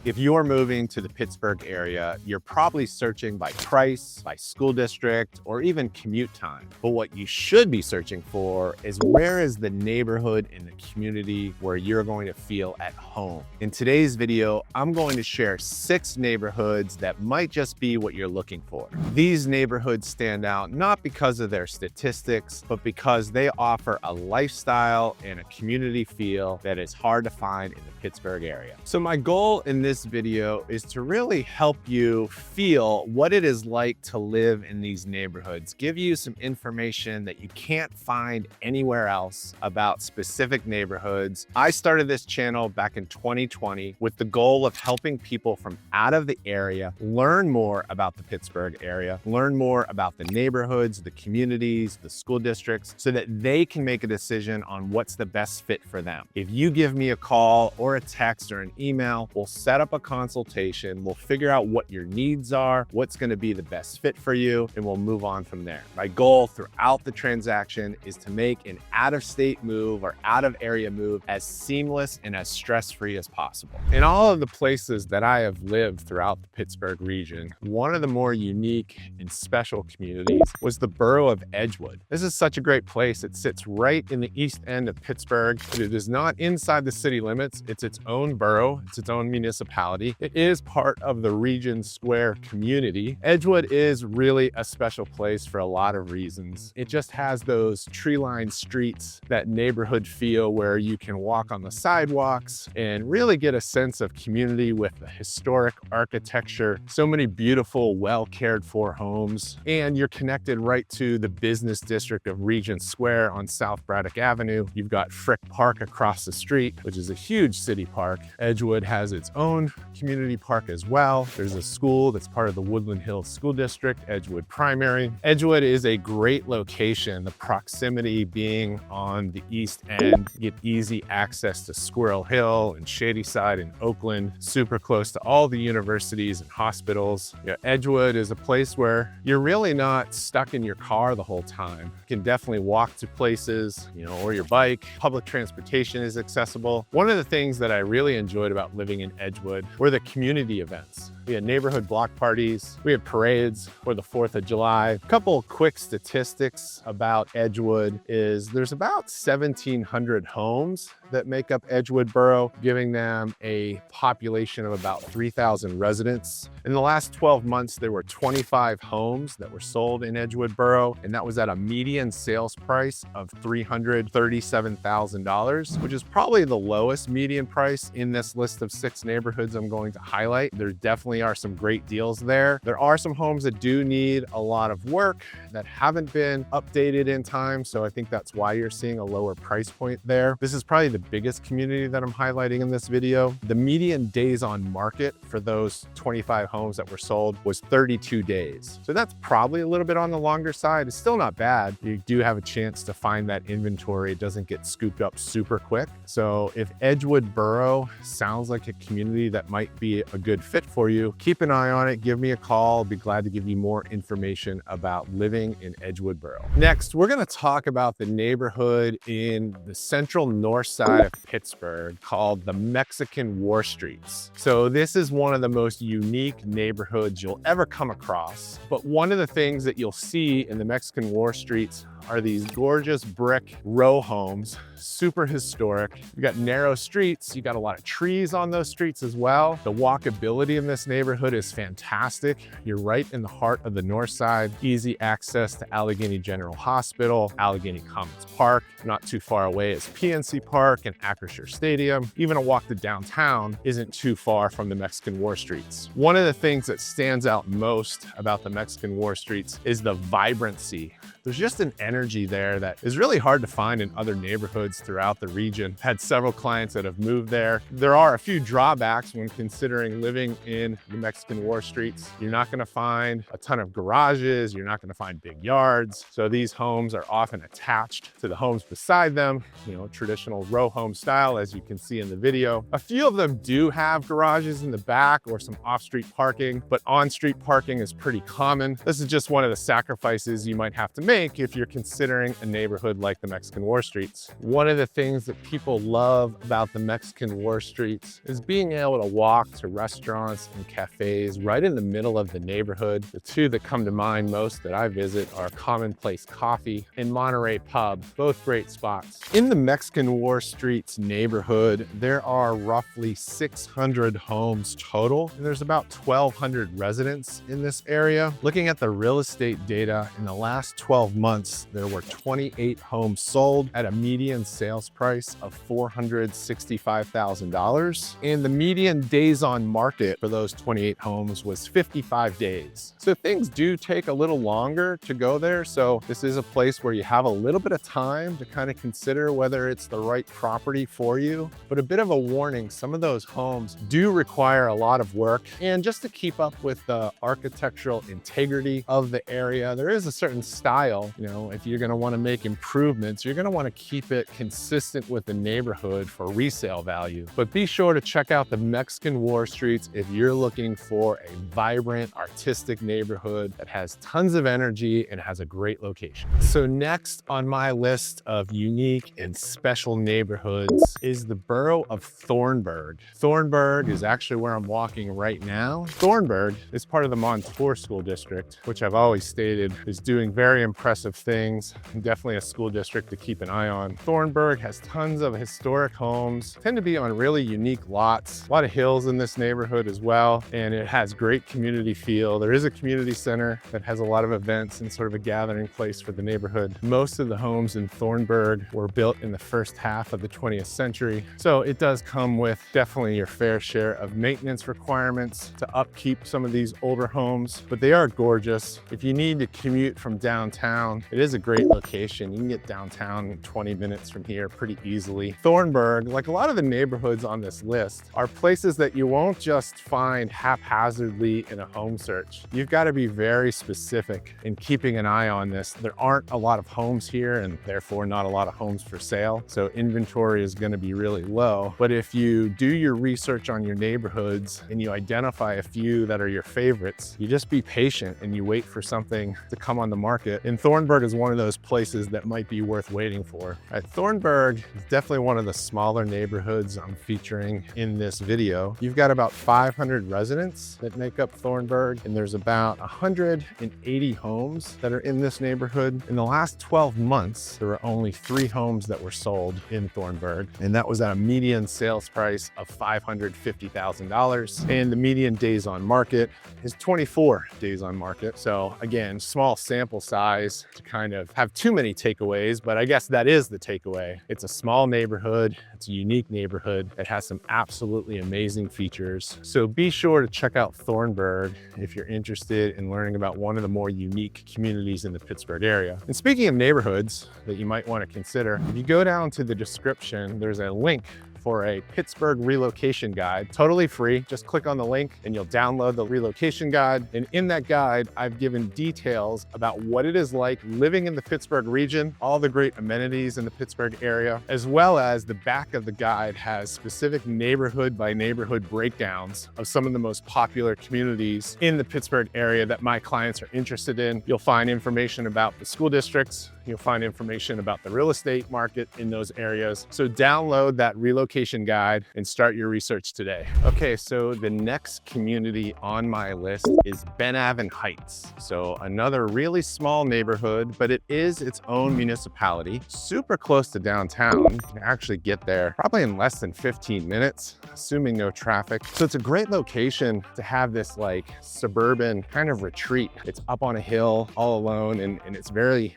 If you're moving to the Pittsburgh area, you're probably searching by price, by school district, or even commute time. But what you should be searching for is where is the neighborhood in the community where you're going to feel at home. In today's video, I'm going to share 6 neighborhoods that might just be what you're looking for. These neighborhoods stand out not because of their statistics, but because they offer a lifestyle and a community feel that is hard to find in the Pittsburgh area. So my goal in this video is to really help you feel what it is like to live in these neighborhoods, give you some information that you can't find anywhere else about specific neighborhoods. I started this channel back in 2020 with the goal of helping people from out of the area learn more about the Pittsburgh area, learn more about the neighborhoods, the communities, the school districts, so that they can make a decision on what's the best fit for them. If you give me a call or a text or an email, we'll set up a consultation, we'll figure out what your needs are, what's going to be the best fit for you, and we'll move on from there. My goal throughout the transaction is to make an out-of-state move or out-of-area move as seamless and as stress-free as possible. In all of the places that I have lived throughout the Pittsburgh region, one of the more unique and special communities was the borough of Edgewood. This is such a great place. It sits right in the east end of Pittsburgh. It is not inside the city limits. It's its own borough. It's its own municipality. It is part of the Regent Square community. Edgewood is really a special place for a lot of reasons. It just has those tree-lined streets, that neighborhood feel where you can walk on the sidewalks and really get a sense of community with the historic architecture, so many beautiful, well-cared-for homes, and you're connected right to the business district of Regent Square on South Braddock Avenue. You've got Frick Park across the street, which is a huge city park. Edgewood has its own community park as well. There's a school that's part of the Woodland Hills School District, Edgewood Primary. Edgewood is a great location, the proximity being on the east end. You get easy access to Squirrel Hill and Shadyside and Oakland, super close to all the universities and hospitals. Edgewood is a place where you're really not stuck in your car the whole time. You can definitely walk to places, or your bike. Public transportation is accessible. One of the things that I really enjoyed about living in Edgewood were the community events. We had neighborhood block parties, we had parades for the 4th of July. A couple quick statistics about Edgewood is there's about 1,700 homes that make up Edgewood Borough, giving them a population of about 3,000 residents. In the last 12 months, there were 25 homes that were sold in Edgewood Borough, and that was at a median sales price of $337,000, which is probably the lowest median price in this list of 6 neighborhoods I'm going to highlight. There definitely are some great deals there. There are some homes that do need a lot of work that haven't been updated in time, so I think that's why you're seeing a lower price point there. This is probably the biggest community that I'm highlighting in this video. The median days on market for those 25 homes that were sold was 32 days. So that's probably a little bit on the longer side. It's still not bad. You do have a chance to find that inventory. It doesn't get scooped up super quick. So if Edgewood Borough sounds like a community that might be a good fit for you, keep an eye on it. Give me a call. I'll be glad to give you more information about living in Edgewood Borough. Next, we're going to talk about the neighborhood in the central north side of Pittsburgh called the Mexican War Streets. So this is one of the most unique neighborhoods you'll ever come across. But one of the things that you'll see in the Mexican War Streets are these gorgeous brick row homes, super historic. You got narrow streets, you got a lot of trees on those streets as well. The walkability in this neighborhood is fantastic. You're right in the heart of the north side, easy access to Allegheny General Hospital, Allegheny Commons Park. Not too far away is PNC Park and Acrisure Stadium. Even a walk to downtown isn't too far from the Mexican War Streets. One of the things that stands out most about the Mexican War Streets is the vibrancy. There's just an energy there that is really hard to find in other neighborhoods throughout the region. Had several clients that have moved there. There are a few drawbacks when considering living in the Mexican War Streets. You're not going to find a ton of garages. You're not going to find big yards. So these homes are often attached to the homes beside them, traditional row home style, as you can see in the video. A few of them do have garages in the back or some off-street parking, but on-street parking is pretty common. This is just one of the sacrifices you might have to make think if you're considering a neighborhood like the Mexican War Streets. One of the things that people love about the Mexican War Streets is being able to walk to restaurants and cafes right in the middle of the neighborhood. The two that come to mind most that I visit are Commonplace Coffee and Monterey Pub, both great spots. In the Mexican War Streets neighborhood, there are roughly 600 homes total, and there's about 1,200 residents in this area. Looking at the real estate data, in the last 12 months, there were 28 homes sold at a median sales price of $465,000. And the median days on market for those 28 homes was 55 days. So things do take a little longer to go there. So this is a place where you have a little bit of time to kind of consider whether it's the right property for you. But a bit of a warning, some of those homes do require a lot of work. And just to keep up with the architectural integrity of the area, there is a certain style. You know, if you're going to want to make improvements, you're going to want to keep it consistent with the neighborhood for resale value. But be sure to check out the Mexican War Streets if you're looking for a vibrant, artistic neighborhood that has tons of energy and has a great location. So next on my list of unique and special neighborhoods is the borough of Thornburg. Thornburg is actually where I'm walking right now. Thornburg is part of the Montour School District, which I've always stated is doing very impressive things, and definitely a school district to keep an eye on. Thornburg has tons of historic homes, tend to be on really unique lots, a lot of hills in this neighborhood as well, and it has great community feel. There is a community center that has a lot of events and sort of a gathering place for the neighborhood. Most of the homes in Thornburg were built in the first half of the 20th century, so it does come with definitely your fair share of maintenance requirements to upkeep some of these older homes, but they are gorgeous. If you need to commute from downtown, it is a great location. You can get downtown in 20 minutes from here pretty easily. Thornburg, like a lot of the neighborhoods on this list, are places that you won't just find haphazardly in a home search. You've got to be very specific in keeping an eye on this. There aren't a lot of homes here and therefore not a lot of homes for sale. So inventory is going to be really low. But if you do your research on your neighborhoods and you identify a few that are your favorites, you just be patient and you wait for something to come on the market. And Thornburg is one of those places that might be worth waiting for. Thornburg is definitely one of the smaller neighborhoods I'm featuring in this video. You've got about 500 residents that make up Thornburg, and there's about 180 homes that are in this neighborhood. In the last 12 months, there were only 3 homes that were sold in Thornburg, and that was at a median sales price of $550,000. And the median days on market is 24 days on market. So again, small sample size to kind of have too many takeaways, but I guess that is the takeaway. It's a small neighborhood. It's a unique neighborhood. It has some absolutely amazing features. So be sure to check out Thornburg if you're interested in learning about one of the more unique communities in the Pittsburgh area. And speaking of neighborhoods that you might want to consider, if you go down to the description, there's a link for a Pittsburgh relocation guide, totally free. Just click on the link and you'll download the relocation guide. And in that guide, I've given details about what it is like living in the Pittsburgh region, all the great amenities in the Pittsburgh area, as well as the back of the guide has specific neighborhood by neighborhood breakdowns of some of the most popular communities in the Pittsburgh area that my clients are interested in. You'll find information about the school districts. You'll find information about the real estate market in those areas. So download that relocation guide and start your research today. Okay, so the next community on my list is Benavent Heights. So another really small neighborhood, but it is its own municipality, super close to downtown. You can actually get there probably in less than 15 minutes, assuming no traffic. So it's a great location to have this like suburban kind of retreat. It's up on a hill all alone, and it's really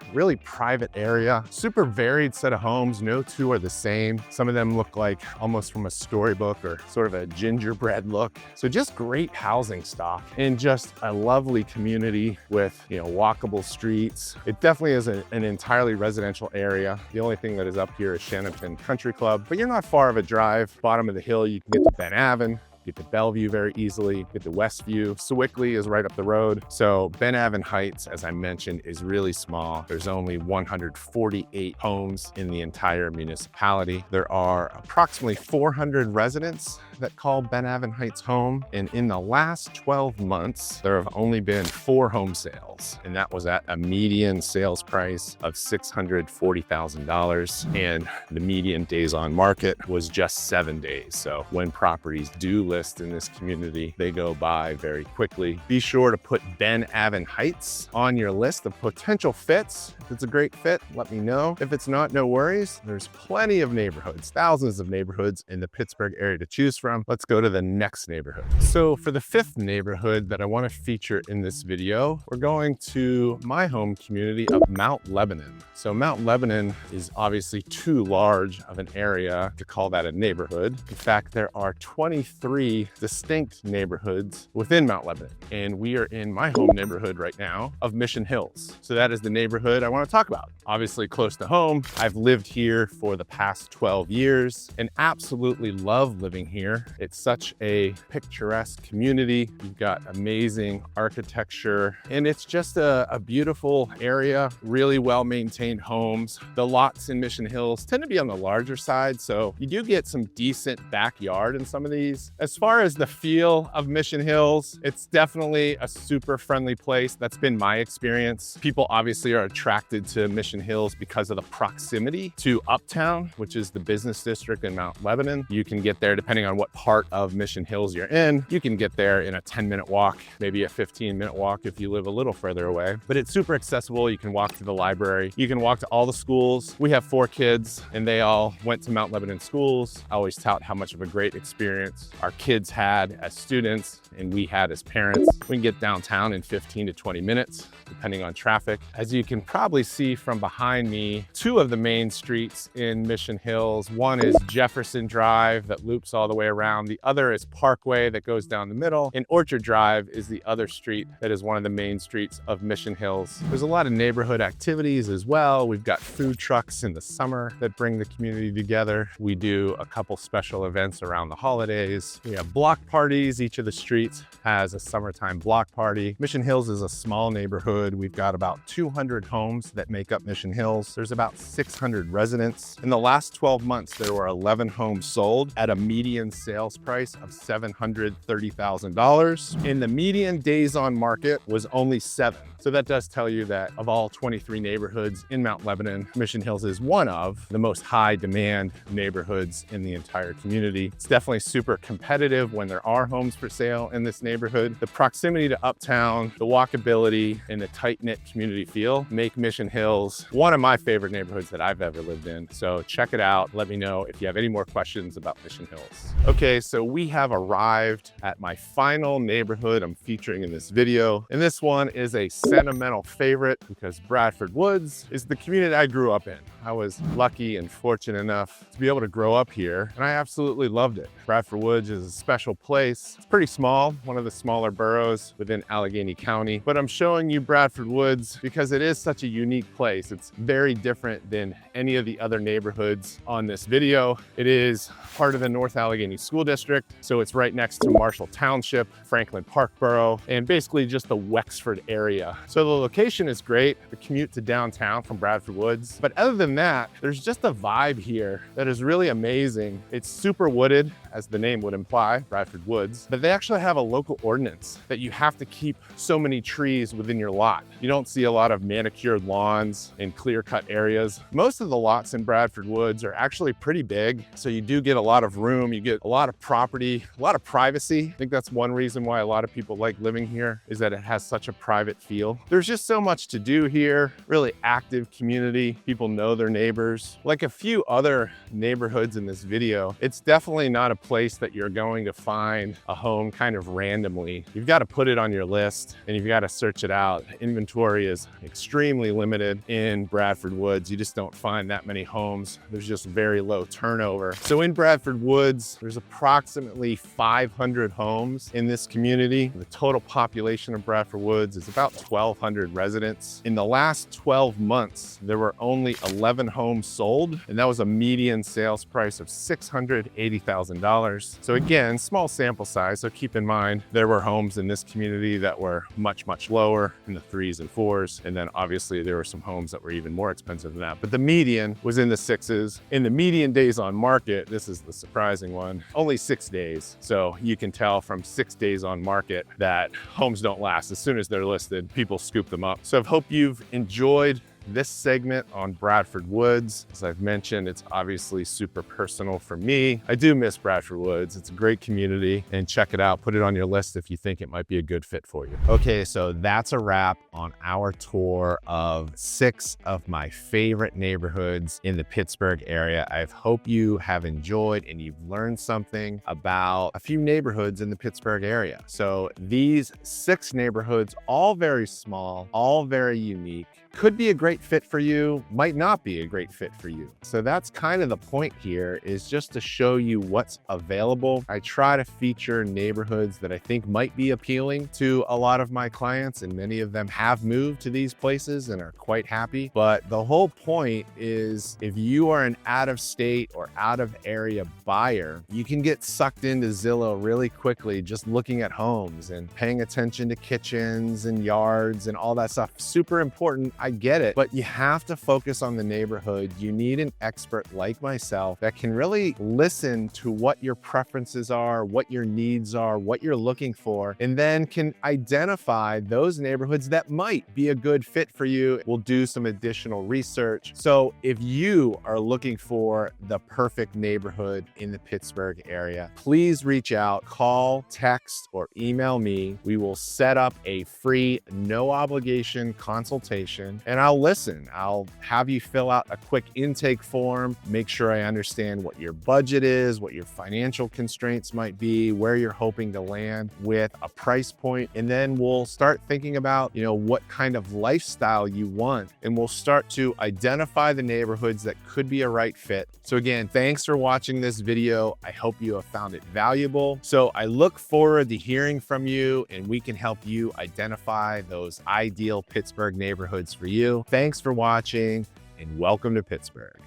private area, super varied set of homes. No two are the same. Some of them look like almost from a storybook or sort of a gingerbread look. So just great housing stock and just a lovely community with, you know, walkable streets. It definitely is an entirely residential area. The only thing that is up here is Shannon Country Club, but you're not far of a drive. Bottom of the hill, you can get to Benavent. get to Bellevue very easily, get to Westview. Sewickley is right up the road. So Ben Avon Heights, as I mentioned, is really small. There's only 148 homes in the entire municipality. There are approximately 400 residents that call Ben Avon Heights home. And in the last 12 months, there have only been 4 home sales. And that was at a median sales price of $640,000. And the median days on market was just 7 days. So when properties do list in this community, they go by very quickly. Be sure to put Ben Avon Heights on your list of potential fits. If it's a great fit, let me know. If it's not, no worries. There's plenty of neighborhoods, thousands of neighborhoods in the Pittsburgh area to choose from. Let's go to the next neighborhood. So for the 5th neighborhood that I want to feature in this video, we're going to my home community of Mount Lebanon. So Mount Lebanon is obviously too large of an area to call that a neighborhood. In fact, there are 23 distinct neighborhoods within Mount Lebanon. And we are in my home neighborhood right now of Mission Hills. So that is the neighborhood I want to talk about. Obviously close to home. I've lived here for the past 12 years and absolutely love living here. It's such a picturesque community. You've got amazing architecture and it's just a beautiful area, really well-maintained homes. The lots in Mission Hills tend to be on the larger side, so you do get some decent backyard in some of these. As far as the feel of Mission Hills, it's definitely a super friendly place. That's been my experience. People obviously are attracted to Mission Hills because of the proximity to Uptown, which is the business district in Mount Lebanon. You can get there depending on what part of Mission Hills you're in. You can get there in a 10-minute walk, maybe a 15-minute walk if you live a little further away. But it's super accessible. You can walk to the library. You can walk to all the schools. We have 4 kids and they all went to Mount Lebanon schools. I always tout how much of a great experience our kids had as students and we had as parents. We can get downtown in 15 to 20 minutes, depending on traffic. As you can probably see from behind me, 2 of the main streets in Mission Hills. One is Jefferson Drive that loops all the way around. The other is Parkway that goes down the middle. And Orchard Drive is the other street that is one of the main streets of Mission Hills. There's a lot of neighborhood activities as well. We've got food trucks in the summer that bring the community together. We do a couple special events around the holidays. We have block parties. Each of the streets has a summertime block party. Mission Hills is a small neighborhood. We've got about 200 homes that make up Mission Hills. There's about 600 residents. In the last 12 months, there were 11 homes sold at a median sales price of $730,000. And the median days on market was only 7. So that does tell you that of all 23 neighborhoods in Mount Lebanon, Mission Hills is one of the most high demand neighborhoods in the entire community. It's definitely super competitive when there are homes for sale in this neighborhood. The proximity to Uptown, the walkability, and the tight-knit community feel make Mission Hills one of my favorite neighborhoods that I've ever lived in. So check it out. Let me know if you have any more questions about Mission Hills. Okay, so we have arrived at my final neighborhood I'm featuring in this video. And this one is a sentimental favorite because Bradford Woods is the community I grew up in. I was lucky and fortunate enough to be able to grow up here, and I absolutely loved it. Bradford Woods is a special place. It's pretty small, one of the smaller boroughs within Allegheny County, but I'm showing you Bradford Woods because it is such a unique place. It's very different than any of the other neighborhoods on this video. It is part of the North Allegheny School District, so it's right next to Marshall Township, Franklin Park Borough, and basically just the Wexford area. So the location is great, the commute to downtown from Bradford Woods. But other than that, there's just a vibe here that is really amazing. It's super wooded, as the name would imply, Bradford Woods, but they actually have a local ordinance that you have to keep so many trees within your lot. You don't see a lot of manicured lawns and clear-cut areas. Most of the lots in Bradford Woods are actually pretty big, so you do get a lot of room, you get a lot of property, a lot of privacy. I think that's one reason why a lot of people like living here, is that it has such a private feel. There's just so much to do here, really active community. People know their neighbors. Like a few other neighborhoods in this video, it's definitely not a place that you're going to find a home kind of randomly. You've got to put it on your list and you've got to search it out. Inventory is extremely limited in Bradford Woods. You just don't find that many homes. There's just very low turnover. So in Bradford Woods, there's approximately 500 homes in this community. The total population of Bradford Woods is about 1,200 residents. In the last 12 months, there were only 11 homes sold, and that was a median sales price of $680,000. So again, again, small sample size. So keep in mind, there were homes in this community that were much, much lower in the 3s and 4s. And then obviously there were some homes that were even more expensive than that. But the median was in the 6s. In the median days on market, this is the surprising one, only 6 days. So you can tell from 6 days on market that homes don't last. As soon as they're listed, people scoop them up. So I hope you've enjoyed this segment on Bradford Woods. As I've mentioned, it's obviously super personal for me. I do miss Bradford Woods. It's a great community, and check it out. Put it on your list if you think it might be a good fit for you. Okay, so that's a wrap on our tour of 6 of my favorite neighborhoods in the Pittsburgh area. I hope you have enjoyed and you've learned something about a few neighborhoods in the Pittsburgh area. So these 6 neighborhoods, all very small, all very unique, could be a great fit for you, might not be a great fit for you. So that's kind of the point here, is just to show you what's available. I try to feature neighborhoods that I think might be appealing to a lot of my clients, and many of them have moved to these places and are quite happy. But the whole point is, if you are an out-of-state or out-of-area buyer, you can get sucked into Zillow really quickly just looking at homes and paying attention to kitchens and yards and all that stuff. Super important. I get it, but you have to focus on the neighborhood. You need an expert like myself that can really listen to what your preferences are, what your needs are, what you're looking for, and then can identify those neighborhoods that might be a good fit for you. We'll do some additional research. So if you are looking for the perfect neighborhood in the Pittsburgh area, please reach out, call, text, or email me. We will set up a free, no obligation consultation, and I'll listen. I'll have you fill out a quick intake form, make sure I understand what your budget is, what your financial constraints might be, where you're hoping to land with a price point, and then we'll start thinking about, what kind of lifestyle you want, and we'll start to identify the neighborhoods that could be a right fit. So again, thanks for watching this video. I hope you have found it valuable. So I look forward to hearing from you, and we can help you identify those ideal Pittsburgh neighborhoods for you. Thanks for watching, and welcome to Pittsburgh.